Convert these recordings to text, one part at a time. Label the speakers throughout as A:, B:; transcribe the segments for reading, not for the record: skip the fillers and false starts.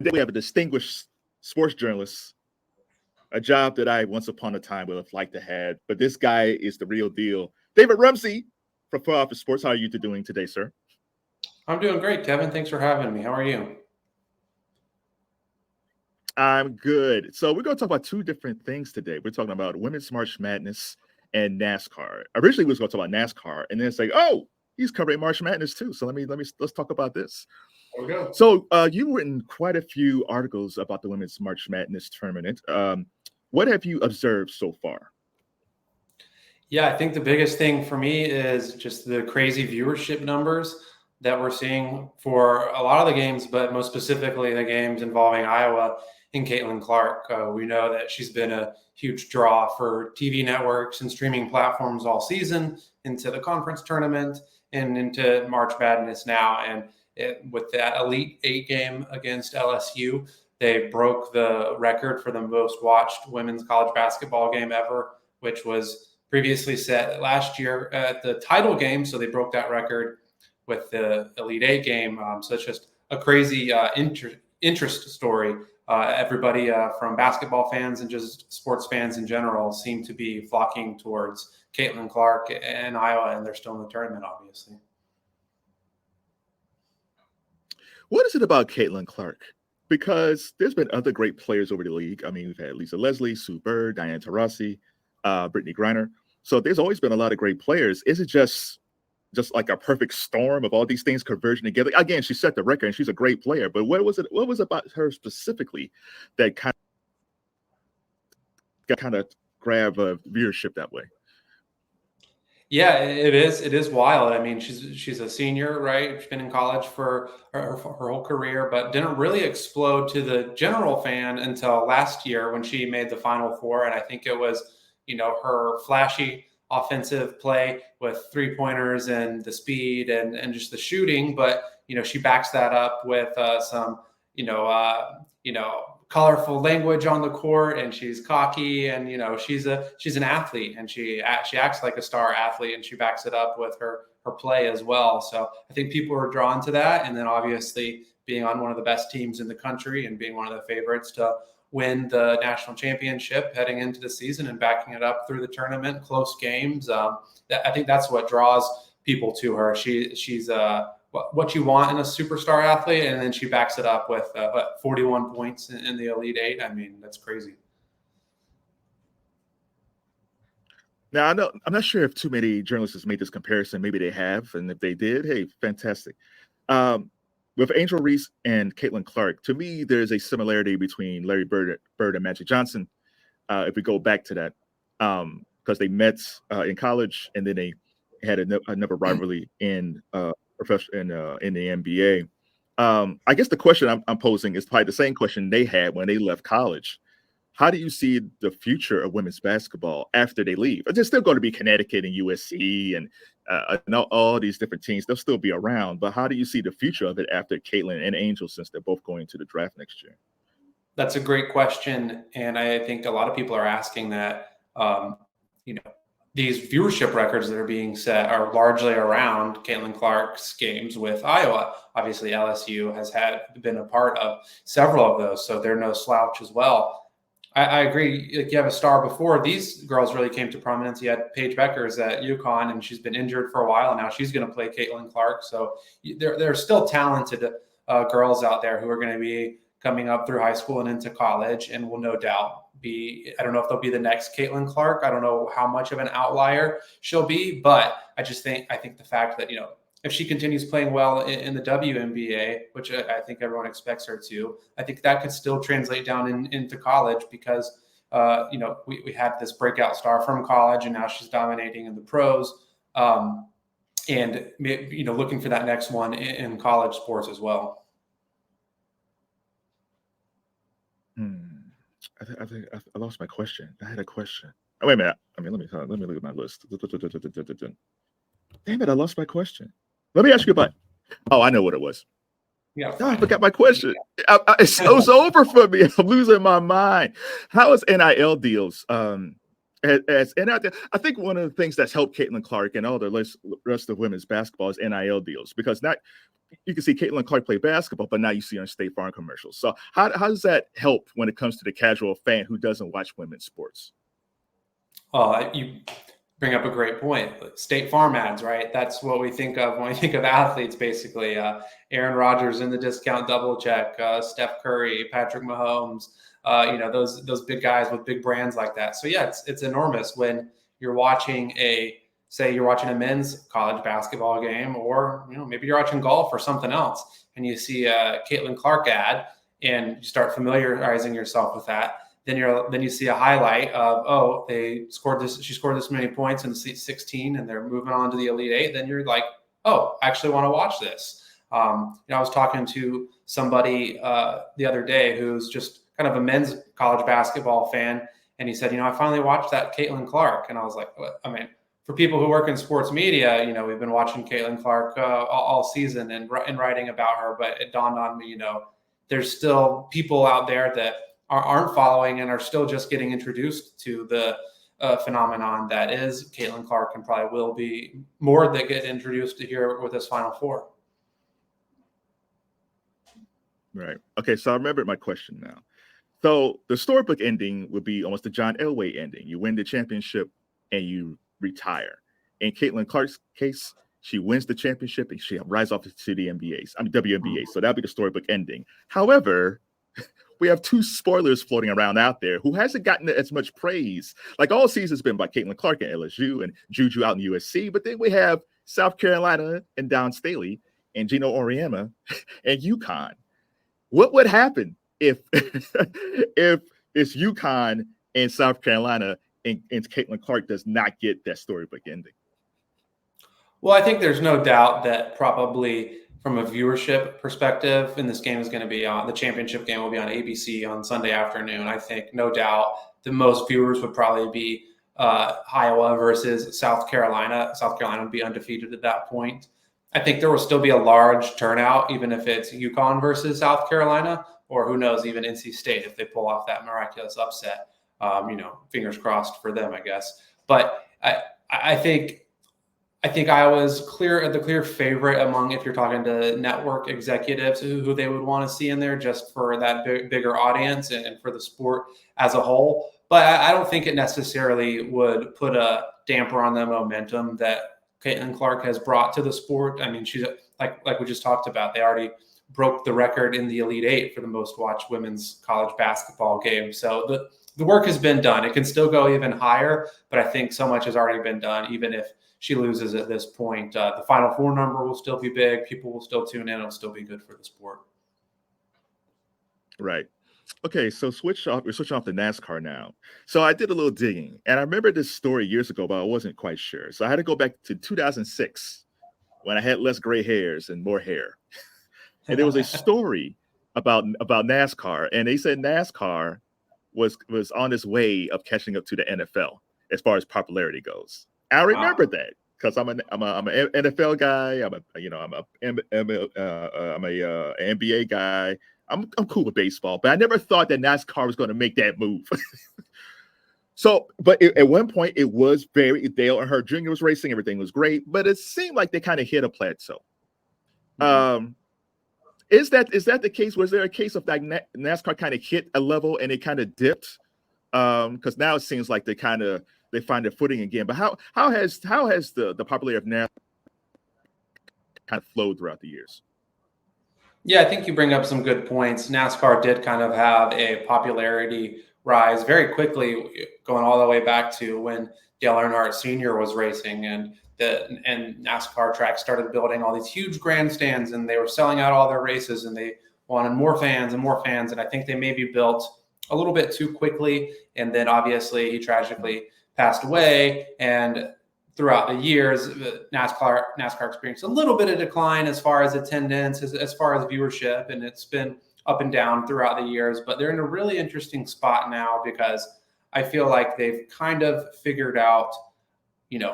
A: Today we have a distinguished sports journalist, a job that I once upon a time would have liked to have, but this guy is the real deal. David Rumsey from Far Office Sports. How are you doing today, sir?
B: I'm doing great, Kevin. Thanks for having me. How are you?
A: I'm good. So we're going to talk about two different things today. We're talking about Women's March Madness and NASCAR. Originally, we was going to talk about NASCAR, and then it's like, oh, he's covering March Madness too. So let's talk about this.
B: There we go.
A: So you've written quite a few articles about the Women's March Madness tournament. What have you observed so far?
B: Yeah, I think the biggest thing for me is just the crazy viewership numbers that we're seeing for a lot of the games, but most specifically the games involving Iowa and Caitlyn Clark. We know that she's been a huge draw for TV networks and streaming platforms all season, into the conference tournament and into March Madness now. And with that Elite Eight game against LSU, they broke the record for the most watched women's college basketball game ever, which was previously set last year at the title game. So they broke that record with the Elite Eight game. So it's just a crazy interest story. Everybody from basketball fans and just sports fans in general seem to be flocking towards Caitlyn Clark and Iowa, and they're still in the tournament, obviously.
A: What is it about Caitlyn Clark? Because there's been other great players over the league. I mean, we've had Lisa Leslie, Sue Bird, Diane Taurasi, Brittany Griner. So there's always been a lot of great players. Is it just like a perfect storm of all these things converging together? Again, she set the record and she's a great player, but what was it about her specifically that kind of grab a viewership that way?
B: Yeah, it is. It is wild. I mean, she's a senior, right? She's been in college for her whole career, but didn't really explode to the general fan until last year when she made the Final Four. And I think it was, her flashy offensive play with 3-pointers and the speed and just the shooting. But, she backs that up with some, colorful language on the court, and she's cocky, and she's an athlete, and she acts like a star athlete, and she backs it up with her play as well. So I think people are drawn to that, and then obviously being on one of the best teams in the country and being one of the favorites to win the national championship heading into the season and backing it up through the tournament, close games. I think that's what draws people to her. She's what you want in a superstar athlete, and then she backs it up with 41 points in the Elite Eight. I mean, that's crazy.
A: Now, I'm not sure if too many journalists have made this comparison. Maybe they have, and if they did, hey, fantastic. With Angel Reese and Caitlyn Clark, to me, there's a similarity between Larry Bird and Magic Johnson. If we go back to that, because they met in college, and then they had another rivalry in in the NBA. I guess the question I'm posing is probably the same question they had when they left college. How do you see the future of women's basketball after they leave? There's still going to be Connecticut and USC and all these different teams. They'll still be around. But how do you see the future of it after Caitlyn and Angel, since they're both going to the draft next year?
B: That's a great question. And I think a lot of people are asking that, these viewership records that are being set are largely around Caitlyn Clark's games with Iowa. Obviously, LSU has been a part of several of those, so they're no slouch as well. I agree. Like, you have a star before these girls really came to prominence. You had Paige Beckers at UConn, and she's been injured for a while, and now she's going to play Caitlyn Clark. So there are still talented girls out there who are going to be coming up through high school and into college, and will no doubt I don't know if they'll be the next Caitlyn Clark. I don't know how much of an outlier she'll be, but I think the fact that, if she continues playing well in the WNBA, which I think everyone expects her to, I think that could still translate down into college, because, we had this breakout star from college, and now she's dominating in the pros, and, looking for that next one in college sports as well.
A: I think I lost my question. I had a question. Oh, wait a minute. Let me look at my list. Damn it! I lost my question. Let me ask you about. Oh, I know what it was.
B: Yeah.
A: Oh, I forgot my question. It's over for me. I'm losing my mind. How is NIL deals? As NIL, I think one of the things that's helped Caitlyn Clark and all the rest of women's basketball is NIL deals, because you can see Caitlyn Clark play basketball, but now you see her in State Farm commercials. So how does that help when it comes to the casual fan who doesn't watch women's sports?
B: You bring up a great point. State Farm ads, right? That's what we think of when we think of athletes, basically. Aaron Rodgers in the discount double check, Steph Curry, Patrick Mahomes, those big guys with big brands like that. So yeah, it's enormous when you're watching say you're watching a men's college basketball game, or maybe you're watching golf or something else, and you see a Caitlyn Clark ad, and you start familiarizing yourself with that. Then you see a highlight of, she scored this many points in the Elite 16, and they're moving on to the Elite 8. Then you're like, oh, I actually want to watch this. I was talking to somebody the other day who's just kind of a men's college basketball fan, and he said, I finally watched that Caitlyn Clark, and I was like, for people who work in sports media, we've been watching Caitlyn Clark all season and writing about her, but it dawned on me, there's still people out there that aren't following and are still just getting introduced to the phenomenon that is Caitlyn Clark, and probably will be more that get introduced to here with this Final Four.
A: Right. Okay, so I remembered my question now. So the storybook ending would be almost the John Elway ending. You win the championship and you retire. In Caitlyn Clark's case, she wins the championship and she rises off to the WNBA. So that'll be the storybook ending. However, we have two spoilers floating around out there who hasn't gotten as much praise. Like all season's been by Caitlyn Clark at LSU and Juju out in USC, but then we have South Carolina and Dawn Staley and Gino Auriemma and UConn. What would happen if it's UConn and South Carolina and Caitlyn Clark does not get that storybook ending?
B: Well, I think there's no doubt that probably from a viewership perspective, and this game is going to be the championship game will be on ABC on Sunday afternoon. I think no doubt the most viewers would probably be Iowa versus South Carolina. South Carolina would be undefeated at that point. I think there will still be a large turnout, even if it's UConn versus South Carolina, or who knows, even NC State if they pull off that miraculous upset. Fingers crossed for them, I guess. But I think Iowa's the clear favorite among, if you're talking to network executives, who they would want to see in there just for that bigger audience and for the sport as a whole. But I don't think it necessarily would put a damper on the momentum that Caitlyn Clark has brought to the sport. I mean, she's like we just talked about. They already broke the record in the Elite 8 for the most watched women's college basketball game. So the work has been done. It can still go even higher, but I think so much has already been done, even if she loses at this point. The Final Four number will still be big. People will still tune in. It'll still be good for the sport.
A: Right. Okay, so we're switching off to NASCAR now. So I did a little digging, and I remember this story years ago, but I wasn't quite sure. So I had to go back to 2006 when I had less gray hairs and more hair. And there was a story about NASCAR, and they said NASCAR was on its way of catching up to the NFL as far as popularity goes. I remember that because I'm an NFL guy. I'm a NBA guy. I'm cool with baseball, but I never thought that NASCAR was going to make that move. So, but at one point it was Dale Earnhardt Jr. was racing. Everything was great, but it seemed like they kind of hit a plateau. Is that the case? Was there a case of like NASCAR kind of hit a level and it kind of dipped? Because now it seems like they find their footing again. But how has the popularity of NASCAR kind of flowed throughout the years?
B: Yeah, I think you bring up some good points. NASCAR did kind of have a popularity rise very quickly, going all the way back to when Dale Earnhardt Sr. was racing, and NASCAR tracks started building all these huge grandstands, and they were selling out all their races, and they wanted more fans and more fans. And I think they maybe built a little bit too quickly. And then obviously he tragically passed away, and throughout the years, NASCAR experienced a little bit of decline as far as attendance, as far as viewership, and it's been up and down throughout the years. But they're in a really interesting spot now because I feel like they've kind of figured out,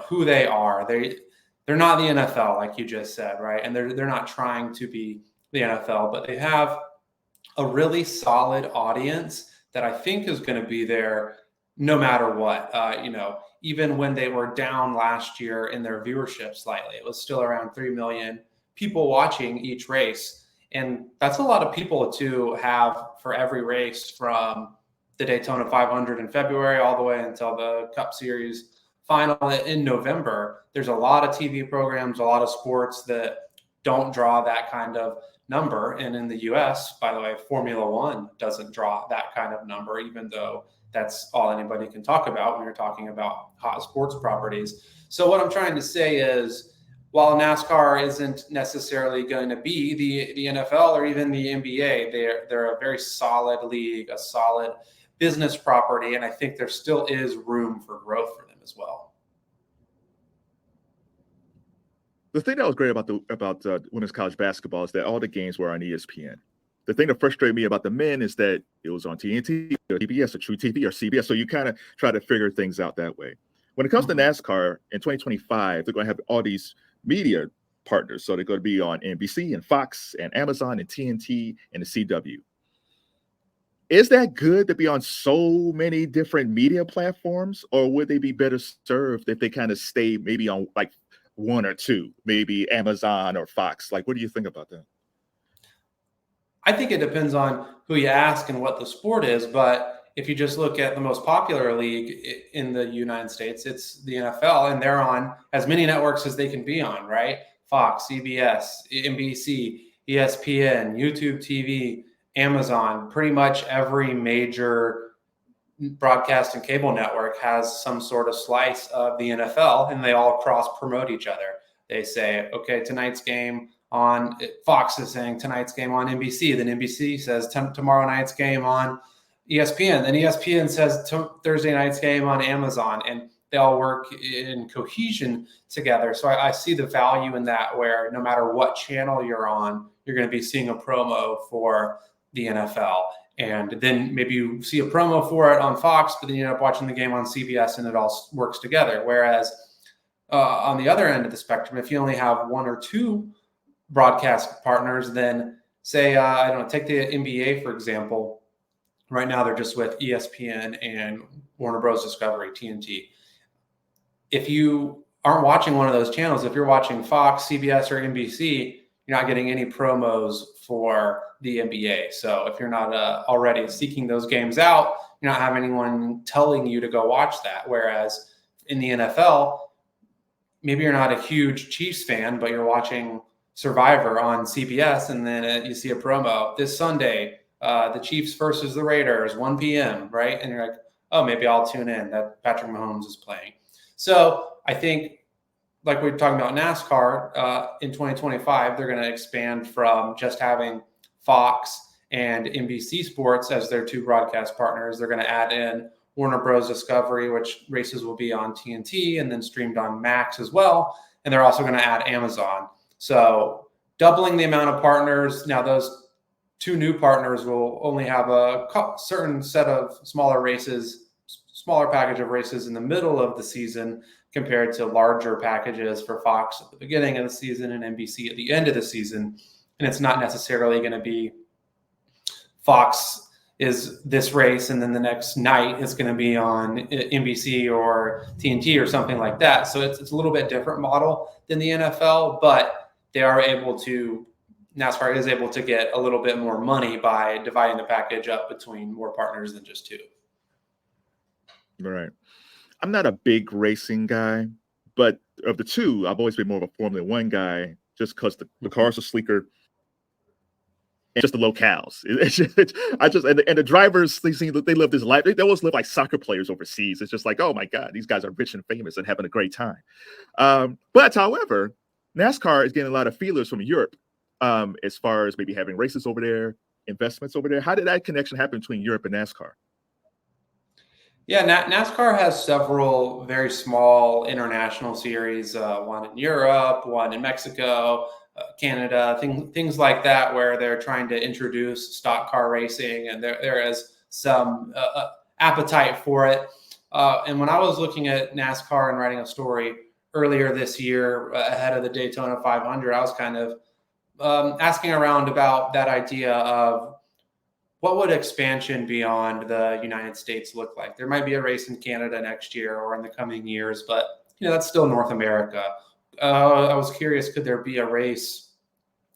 B: who they are. They're not the NFL, like you just said, right? And they're not trying to be the NFL, but they have a really solid audience that I think is going to be there no matter what. Even when they were down last year in their viewership slightly, it was still around 3 million people watching each race. And that's a lot of people to have for every race, from the Daytona 500 in February all the way until the Cup Series final in November. There's a lot of TV programs, a lot of sports that don't draw that kind of number. And in the US, by the way, Formula One doesn't draw that kind of number, even though that's all anybody can talk about when you're talking about hot sports properties. So what I'm trying to say is, while NASCAR isn't necessarily going to be the NFL or even the NBA, they're a very solid league, a solid business property, and I think there still is room for growth for them as well.
A: The thing that was great about women's college basketball is that all the games were on ESPN. The thing that frustrated me about the men is that it was on TNT, or TBS, or True TV, or CBS. So you kind of try to figure things out that way. When it comes to NASCAR in 2025, they're going to have all these media partners. So they're going to be on NBC and Fox and Amazon and TNT and the CW. Is that good to be on so many different media platforms, or would they be better served if they kind of stay maybe on like one or two, maybe Amazon or Fox? Like, what do you think about that?
B: I think it depends on who you ask and what the sport is. But if you just look at the most popular league in the United States, it's the NFL, and they're on as many networks as they can be on, right? Fox, CBS, NBC, ESPN, YouTube TV, Amazon. Pretty much every major broadcast and cable network has some sort of slice of the NFL, and they all cross promote each other. They say, okay, tonight's game on Fox is saying tonight's game on NBC. Then NBC says tomorrow night's game on ESPN. Then ESPN says Thursday night's game on Amazon, and they all work in cohesion together. So I see the value in that, where no matter what channel you're on, you're going to be seeing a promo for the NFL. And then maybe you see a promo for it on Fox, but then you end up watching the game on CBS, and it all works together. Whereas on the other end of the spectrum, if you only have one or two broadcast partners, then say, I don't know, take the NBA, for example. Right now, they're just with ESPN and Warner Bros. Discovery, TNT. If you aren't watching one of those channels, if you're watching Fox, CBS, or NBC, you're not getting any promos for the NBA. So if you're not already seeking those games out, you're not having anyone telling you to go watch that. Whereas in the NFL, maybe you're not a huge Chiefs fan, but you're watching Survivor on CBS, and then you see a promo this Sunday, the Chiefs versus the Raiders, 1 p.m., right? And you're like, oh, maybe I'll tune in that Patrick Mahomes is playing. So I think, like we were talking about NASCAR, in 2025, they're going to expand from just having Fox and NBC Sports as their two broadcast partners. They're going to add in Warner Bros. Discovery, which races will be on TNT and then streamed on Max as well. And they're also going to add Amazon. So doubling the amount of partners. Now, those two new partners will only have a certain set of smaller races, smaller package of races in the middle of the season, compared to larger packages for Fox at the beginning of the season and NBC at the end of the season. And it's not necessarily going to be Fox is this race, and then the next night it's going to be on NBC or TNT or something like that. So it's a little bit different model than the NFL, but they are able to, NASCAR is able to get a little bit more money by dividing the package up between more partners than just two.
A: Right. I'm not a big racing guy, but of the two, I've always been more of a Formula One guy, just because the cars are sleeker. And just the locales. And the drivers, they live this life. They always live like soccer players overseas. It's just like, oh my God, these guys are rich and famous and having a great time. But however, NASCAR is getting a lot of feelers from Europe, as far as maybe having races over there, investments over there. How did that connection happen between Europe and NASCAR?
B: Yeah, NASCAR has several very small international series, one in Europe, one in Mexico, Canada, things like that, where they're trying to introduce stock car racing, and there is some appetite for it. And when I was looking at NASCAR and writing a story earlier this year ahead of the Daytona 500, I was kind of asking around about that idea of what would expansion beyond the United States look like. There might be a race in Canada next year or in the coming years, but that's still North America. I was curious, could there be a race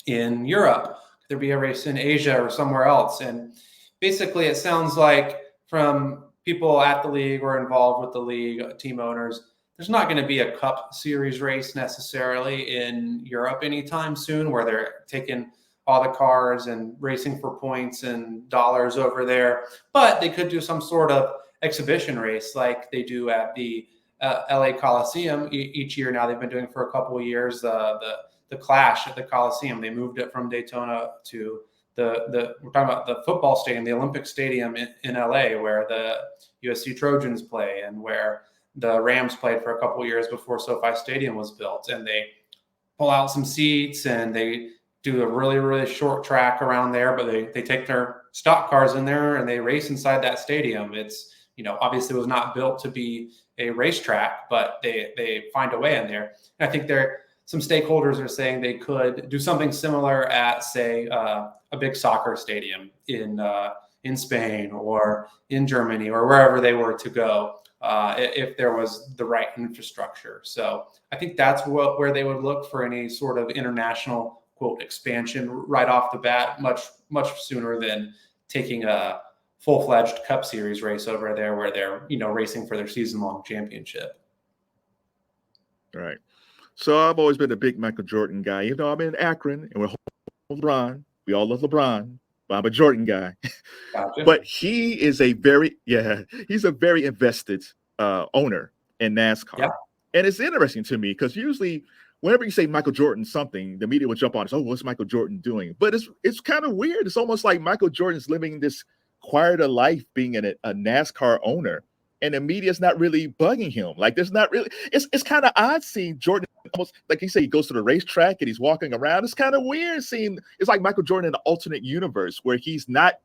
B: in Europe? Could there be a race in Asia or somewhere else? And basically, it sounds like from people at the league or involved with the league, team owners, there's not going to be a Cup Series race necessarily in Europe anytime soon, where they're taking all the cars and racing for points and dollars over there. But they could do some sort of exhibition race like they do at the LA Coliseum each year. Now they've been doing for a couple of years the Clash at the Coliseum. They moved it from Daytona to we're talking about the football stadium, the Olympic Stadium in LA, where the USC Trojans play and where the Rams played for a couple of years before SoFi Stadium was built. And they pull out some seats and they do a really, really short track around there, but they take their stock cars in there and they race inside that stadium. It's, obviously it was not built to be a racetrack, but they find a way in there. And I think some stakeholders are saying they could do something similar at, say, a big soccer stadium in Spain or in Germany or wherever they were to go, if there was the right infrastructure. So I think that's where they would look for any sort of international, quote, expansion right off the bat, much, much sooner than taking a full-fledged Cup Series race over there where they're, racing for their season-long championship.
A: Right. So I've always been a big Michael Jordan guy. I'm in Akron and we're LeBron. We all love LeBron, but I'm a Jordan guy. Gotcha. But he is he's a very invested owner in NASCAR. Yeah. And it's interesting to me because usually whenever you say Michael Jordan something, the media will jump on and say, what's Michael Jordan doing? But it's kind of weird. It's almost like Michael Jordan's living this quieter life being a NASCAR owner. And the media is not really bugging him. Like there's not really, it's kind of odd seeing Jordan almost like he said, he goes to the racetrack and he's walking around. It's kind of weird seeing, it's like Michael Jordan in an alternate universe where he's not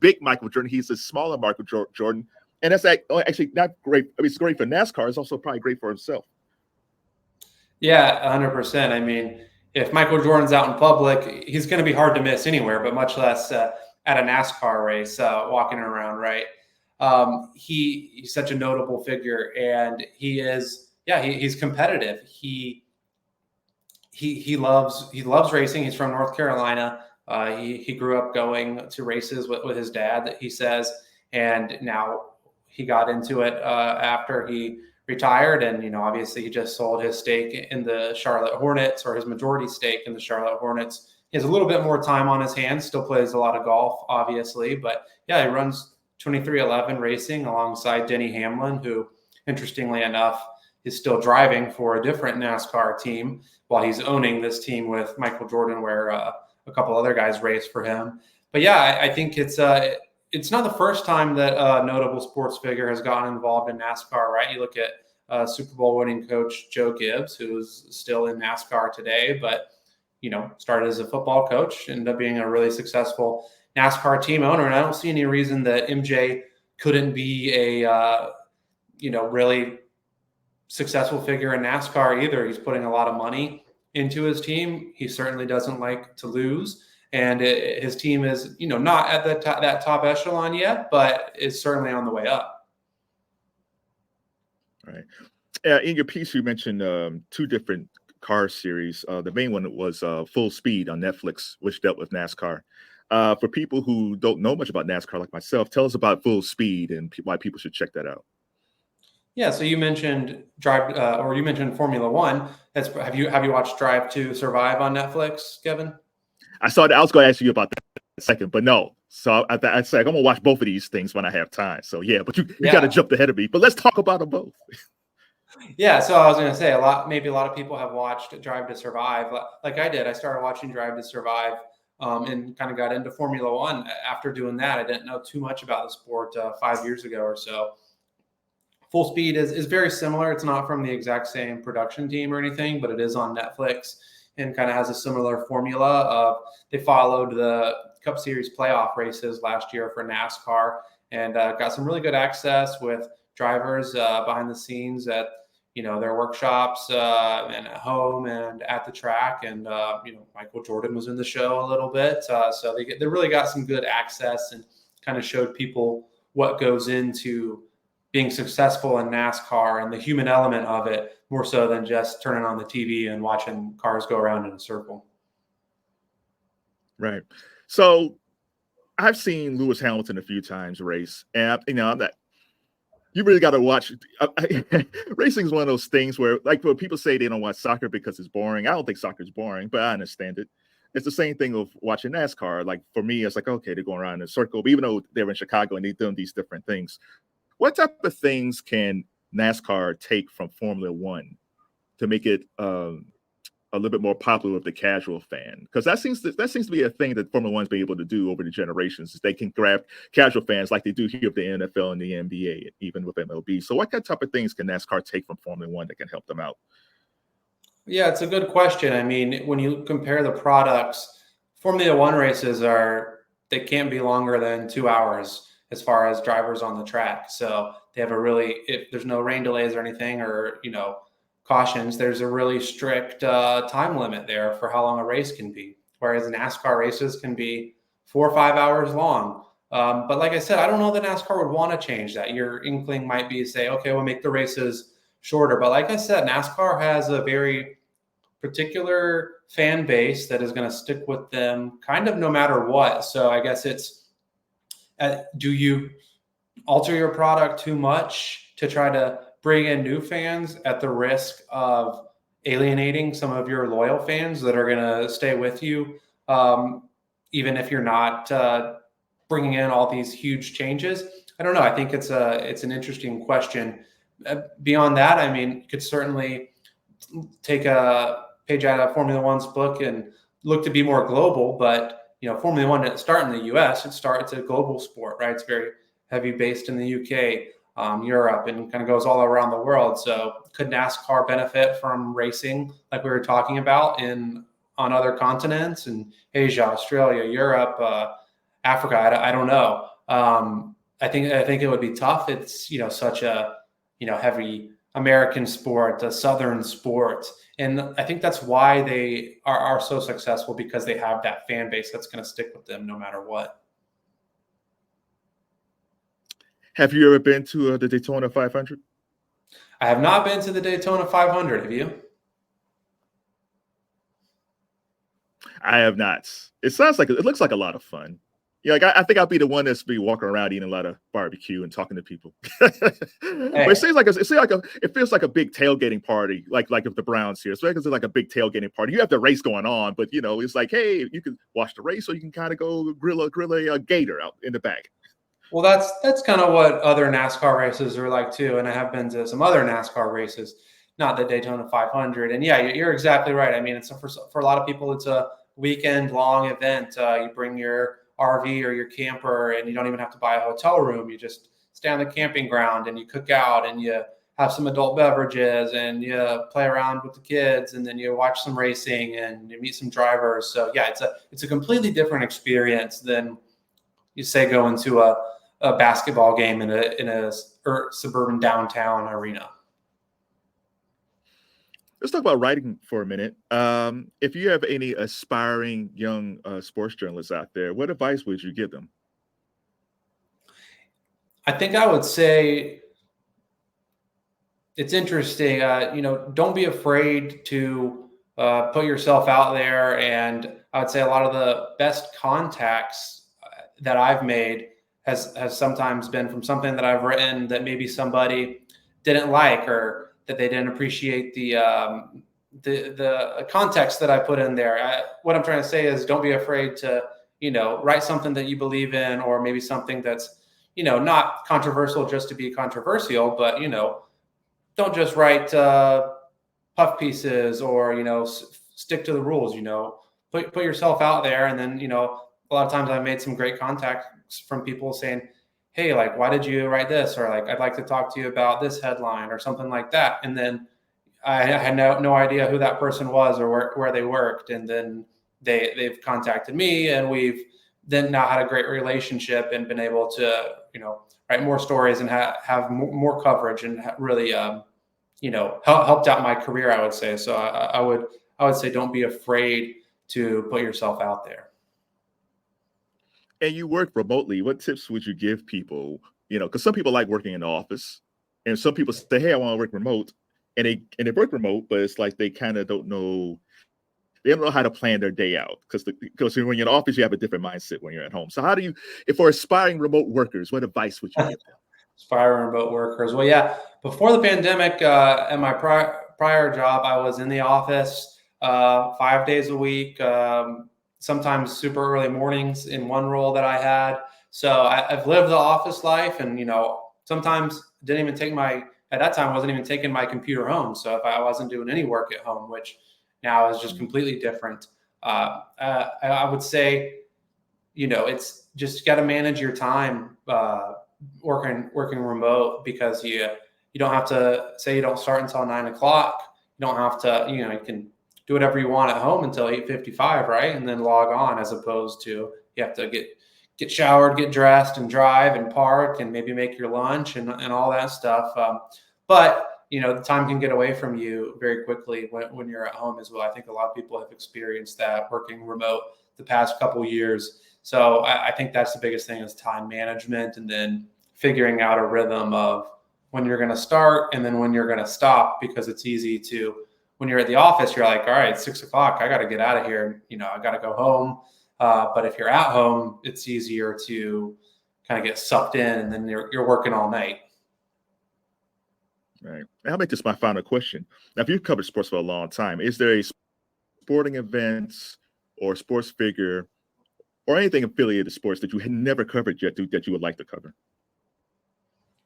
A: big Michael Jordan. He's a smaller Michael Jordan. And that's actually not great. I mean, it's great for NASCAR. It's also probably great for himself.
B: Yeah, 100%. I mean, if Michael Jordan's out in public, he's going to be hard to miss anywhere, but much less at a NASCAR race, walking around, right? He's such a notable figure, and he's competitive. He loves racing. He's from North Carolina. He grew up going to races with his dad, that he says, and now he got into it after he retired. And obviously he just sold his stake in the Charlotte Hornets, or his majority stake in the Charlotte Hornets. He has a little bit more time on his hands. Still plays a lot of golf, obviously, but he runs 2311 Racing alongside Denny Hamlin, who, interestingly enough, is still driving for a different NASCAR team while he's owning this team with Michael Jordan, where a couple other guys race for him. But I think it's not the first time that a notable sports figure has gotten involved in NASCAR, right? You look at Super Bowl winning coach Joe Gibbs, who's still in NASCAR today, but started as a football coach, ended up being a really successful NASCAR team owner. And I don't see any reason that MJ couldn't be a really successful figure in NASCAR either. He's putting a lot of money into his team. He certainly doesn't like to lose. And his team is, not at that top echelon yet, but is certainly on the way up.
A: Right. In your piece, you mentioned two different car series. The main one was Full Speed on Netflix, which dealt with NASCAR. For people who don't know much about NASCAR like myself, tell us about Full Speed and why people should check that out.
B: Yeah, so you mentioned you mentioned Formula One. Have you watched Drive to Survive on Netflix, Kevin?
A: I saw that. I was going to ask you about that in a second, but no. So I said I'm going to watch both of these things when I have time. So but you got to jump ahead of me. But let's talk about them both.
B: Yeah, so I was going to say a lot of people have watched Drive to Survive, like I did. I started watching Drive to Survive and kind of got into Formula One after doing that. I didn't know too much about the sport 5 years ago or so. Full Speed is very similar. It's not from the exact same production team or anything, but it is on Netflix and kind of has a similar formula of they followed the Cup Series playoff races last year for NASCAR and got some really good access with drivers behind the scenes at their workshops and at home and at the track. And Michael Jordan was in the show a little bit, so they really got some good access and kind of showed people what goes into being successful in NASCAR and the human element of it, more so than just turning on the TV and watching cars go around in a circle.
A: Right. So I've seen Lewis Hamilton a few times race, and I'm not. You really got to watch. Racing is one of those things where, like, when people say they don't watch soccer because it's boring, I don't think soccer is boring, but I understand it. It's the same thing of watching NASCAR. Like for me, it's like okay, they're going around in a circle, but even though they're in Chicago and they're doing these different things, what type of things can NASCAR take from Formula One to make it a little bit more popular with the casual fan? Because that seems to be a thing that Formula One's been able to do over the generations. Is they can grab casual fans like they do here with the NFL and the NBA, even with MLB. So what kind of type of things can NASCAR take from Formula One that can help them out?
B: Yeah, it's a good question. I mean, when you compare the products, Formula One races they can't be longer than 2 hours as far as drivers on the track. So they have if there's no rain delays or anything, or cautions, there's a really strict time limit there for how long a race can be. Whereas NASCAR races can be 4 or 5 hours long. But like I said, I don't know that NASCAR would want to change that. Your inkling might be say, okay, we'll make the races shorter. But like I said, NASCAR has a very particular fan base that is going to stick with them kind of no matter what. So I guess do you alter your product too much to try to bring in new fans at the risk of alienating some of your loyal fans that are going to stay with you, even if you're not bringing in all these huge changes? I don't know. I think it's an interesting question. Beyond that, I mean, you could certainly take a page out of Formula One's book and look to be more global. But Formula One didn't start in the U.S. It's a global sport, right? It's very heavy based in the UK, Europe, and kind of goes all around the world. So could NASCAR benefit from racing like we were talking about on other continents in Asia, Australia, Europe, Africa? I don't know. I think it would be tough. It's such a heavy American sport, a Southern sport. And I think that's why they are so successful, because they have that fan base that's going to stick with them no matter what.
A: Have you ever been to the Daytona 500?
B: I have not been to the Daytona 500. Have you?
A: I have not. It looks like a lot of fun. Yeah, like I think I'll be the one that's be walking around eating a lot of barbecue and talking to people. But
B: Hey.
A: it feels like a big tailgating party, like if the Browns here. So it's like a big tailgating party. You have the race going on, but it's like, hey, you can watch the race, or you can kind of go grill a gator out in the back.
B: Well, that's kind of what other NASCAR races are like too. And I have been to some other NASCAR races, not the Daytona 500. And yeah, you're exactly right. I mean, for a lot of people, it's a weekend long event. You bring your RV or your camper, and you don't even have to buy a hotel room. You just stay on the camping ground and you cook out and you have some adult beverages and you play around with the kids, and then you watch some racing and you meet some drivers. So yeah, it's a completely different experience than you say going to a basketball game in a suburban downtown arena.
A: Let's talk about writing for a minute. If you have any aspiring young sports journalists out there, what advice would you give them?
B: I think I would say it's interesting. Don't be afraid to put yourself out there. And I would say a lot of the best contacts that I've made has sometimes been from something that I've written that maybe somebody didn't like, or that they didn't appreciate the context that I put in there. What I'm trying to say is, don't be afraid to write something that you believe in, or maybe something that's not controversial just to be controversial, but don't just write puff pieces, or stick to the rules. Put yourself out there, and then a lot of times I've made some great contacts from people saying, hey, like, why did you write this? Or like, I'd like to talk to you about this headline or something like that. And then I had no idea who that person was or where they worked. And then they've contacted me, and we've then now had a great relationship and been able to, write more stories and have more coverage, and really, helped out my career, I would say. So I would say, don't be afraid to put yourself out there.
A: And you work remotely. What tips would you give people? Because some people like working in the office, and some people say, "Hey, I want to work remote," and they work remote, but it's like they kind of don't know they don't know how to plan their day out because when you're in the office, you have a different mindset when you're at home. So how do you, if for aspiring remote workers, what advice would you give them?
B: Aspiring remote workers. Well, yeah, before the pandemic, at my prior job, I was in the office 5 days a week, sometimes super early mornings in one role that I had. So I've lived the office life, and sometimes didn't even take at that time wasn't even taking my computer home. So if I wasn't doing any work at home, which now is just completely different, I would say, it's just got to manage your time working remote, because you don't have to say you don't start until 9 o'clock. You don't have to, you can do whatever you want at home until 8:55, right? And then log on, as opposed to you have to get showered, get dressed, and drive and park and maybe make your lunch and all that stuff. But the time can get away from you very quickly when you're at home as well. I think a lot of people have experienced that working remote the past couple years. So I think that's the biggest thing, is time management, and then figuring out a rhythm of when you're going to start and then when you're going to stop, because it's easy to, when you're at the office, you're like, all right, it's 6 o'clock, I got to get out of here. I got to go home. But if you're at home, it's easier to kind of get sucked in, and then you're working all night.
A: Right. I'll make this my final question. Now, if you've covered sports for a long time, is there a sporting event or sports figure or anything affiliated to sports that you had never covered yet that you would like to cover?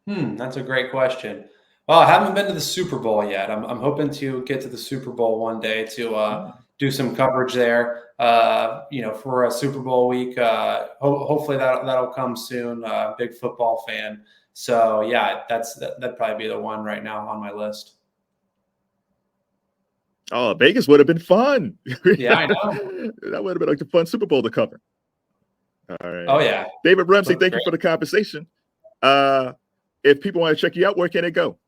B: That's a great question. Well, I haven't been to the Super Bowl yet. I'm hoping to get to the Super Bowl one day to do some coverage there. For a Super Bowl week. Hopefully that'll come soon. Big football fan. So yeah, that'd probably be the one right now on my list.
A: Oh, Vegas would have been fun.
B: Yeah, I know.
A: That would have been like a fun Super Bowl to cover. All right.
B: Oh yeah.
A: David Rumsey, thank you for the conversation. If people want to check you out, where can they go?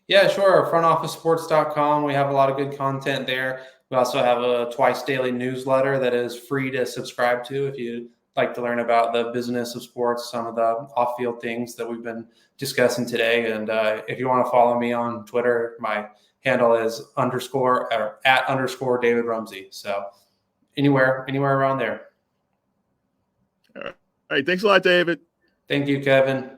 B: Yeah, sure. Frontofficesports.com. We have a lot of good content there. We also have a twice daily newsletter that is free to subscribe to if you'd like to learn about the business of sports, some of the off-field things that we've been discussing today. And if you want to follow me on Twitter, my handle is @_ David Rumsey. So anywhere around there.
A: All right. Thanks a lot, David.
B: Thank you, Kevin.